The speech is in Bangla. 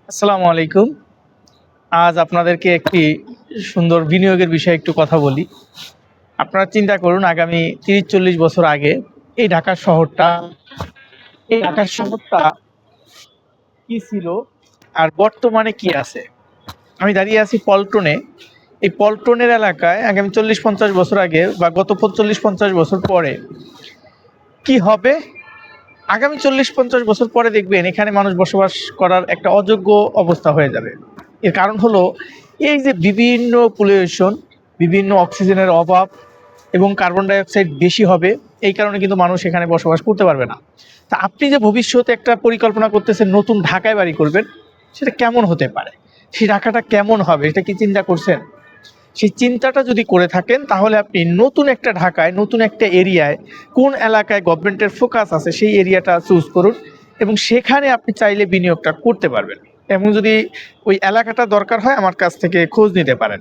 আসসালামু আলাইকুম। আজ আপনাদেরকে একটি সুন্দর বিনিয়োগের বিষয়ে একটু কথা বলি। আপনারা চিন্তা করুন আগামী ৩০-৪০ বছর আগে এই ঢাকার শহরটা কি ছিল আর বর্তমানে কি আছে। আমি দাঁড়িয়ে আছি পল্টনে। এই পল্টনের এলাকায় আগামী ৪০-৫০ বছর আগে বা গত ৪০-৫০ বছর পরে কি হবে, আগামী ৪০-৫০ বছর পরে দেখবেন এখানে মানুষ বসবাস করার একটা অযোগ্য অবস্থা হয়ে যাবে। এর কারণ হলো এই যে বিভিন্ন পলিউশন, বিভিন্ন অক্সিজেনের অভাব এবং কার্বন ডাইঅক্সাইড বেশি হবে, এই কারণে কিন্তু মানুষ এখানে বসবাস করতে পারবে না। তা আপনি যে ভবিষ্যতে একটা পরিকল্পনা করতেছেন নতুন ঢাকায় বাড়ি করবেন, সেটা কেমন হতে পারে, সেই ঢাকাটা কেমন হবে, এটা কি চিন্তা করছেন? সেই চিন্তাটা যদি করে থাকেন তাহলে আপনি নতুন একটা ঢাকায়, নতুন একটা এরিয়ায়, কোন এলাকায় গভর্নমেন্টের ফোকাস আছে সেই এরিয়াটা চুজ করুন এবং সেখানে আপনি চাইলে বিনিয়োগটা করতে পারবেন। এবং যদি ওই এলাকাটা দরকার হয় আমার কাছ থেকে খোঁজ নিতে পারেন।